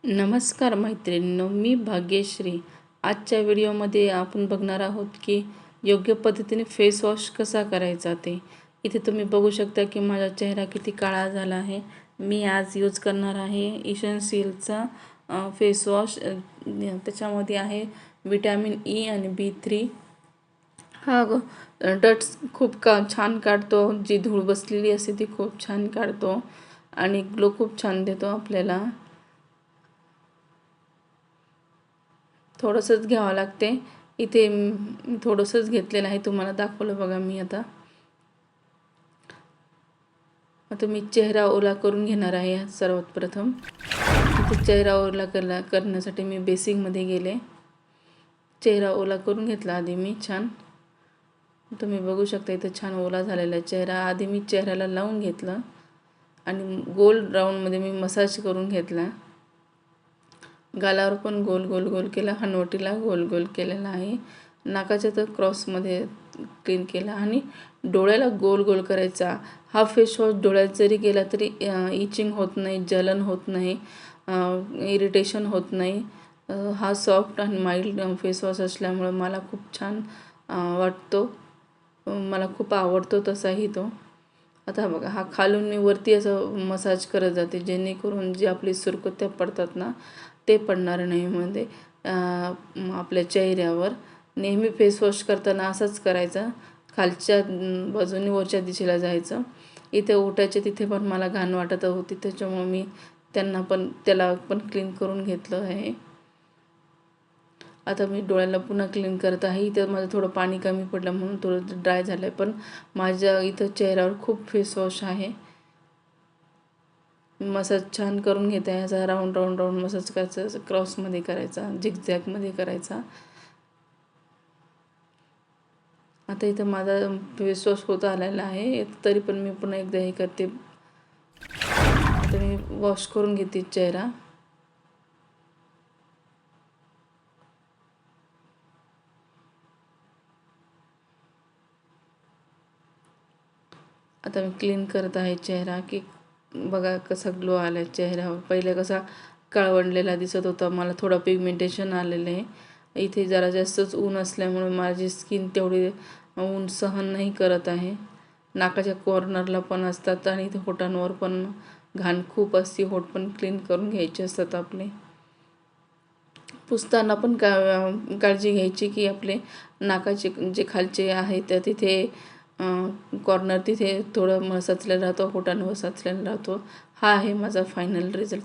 नमस्कार मैत्रिणींनो, मी भाग्यश्री. आजच्या व्हिडिओमध्ये आपण बघणार आहोत की योग्य पद्धतीने फेस वॉश कसा करायचा ते. इथे तुम्ही बघू शकता की माझा चेहरा किती काळा झाला आहे. मी आज यूज करणार आहे इसेन्शियलचा फेस वॉश. त्याच्यामध्ये आहे विटॅमिन ई आणि B3. हा डट्स खूप छान काढतो. जी धूळ बसलेली असते ती खूप छान काढतो आणि ग्लो खूप छान देतो आपल्याला. थोडंसंच घ्यावं लागते. इथे थोडंसंच घेतलेलं आहे, तुम्हाला दाखवलं बघा मी. आता मी चेहरा ओला करून घेणार आहे. सर्वात प्रथम इथे चेहरा ओला करण्यासाठी मी बेसिंगमध्ये गेले. चेहरा ओला करून घेतला आधी मी छान. तुम्ही बघू शकता इथे छान ओला झालेला चेहरा. आधी मी चेहऱ्याला लावून घेतलं आणि गोल राऊंडमध्ये मी मसाज करून घेतला. गालावर पण गोल गोल गोल केला, हनवटीला गोल गोल केलेला आहे, नाकाच्या तर क्रॉसमध्ये क्लीन केला आणि डोळ्याला गोल गोल करायचा. हा फेस वॉश डोळ्यात जरी गेला तरी इचिंग होत नाही, जलन होत नाही, इरिटेशन होत नाही. हा सॉफ्ट आणि माइल्ड फेस वॉश असल्यामुळे मला खूप छान वाटतो. मला खूप आवडतो तसाही तो. आता बघा, हा खालून मी वरती असं मसाज करत जाते, जेणेकरून जे आपली सुरकुत्या पडतात ना ते पडणार नाही. म्हणजे आपल्या चेहऱ्यावर नेहमी फेस वॉश करताना असंच करायचं. खालच्या बाजूने वरच्या दिशेला जायचं. इथे ओठाच्या तिथे पण मला घाण वाटत होती, त्याच्यामुळे मी त्याला पण क्लीन करून घेतलं आहे. आता मी डोळ्याला पुन्हा क्लीन करत आहे. इथं माझं थोडं पाणी कमी पडलं म्हणून थोडं ड्राय झालं आहे, पण माझ्या इथं चेहऱ्यावर खूप फेस वॉश आहे. मसाज छान करून घेत आहे. असा राऊंड राऊंड राऊंड मसाज करायचा, क्रॉसमध्ये करायचा, झिगझॅगमध्ये करायचा. आता इथं माझा फेस वॉश होत आलेला आहे, तरी पण मी पुन्हा एकदा हे करते. आता मी वॉश करून घेते चेहरा. आता मी क्लीन करत आहे चेहरा, की बघा कसा ग्लो आला आहे चेहऱ्यावर. पहिले कसा काळवंडलेला दिसत होता, मला थोडं पिगमेंटेशन आलेलं आहे. इथे जरा जास्तच ऊन असल्यामुळे माझी स्किन तेवढी ऊन सहन नाही करत आहे. नाकाच्या कॉर्नरला पण असतात आणि इथे होटांवर पण घाण खूप असते. होट पण क्लीन करून घ्यायचे असतात आपले. पुसताना पण काळजी घ्यायची की आपले नाकाचे जे खालचे आहे त्या तिथे कॉर्नर तिथे थोडं सचलेला राहतो, होटांवर सचलेला राहतो. हा आहे माझा फायनल रिझल्ट.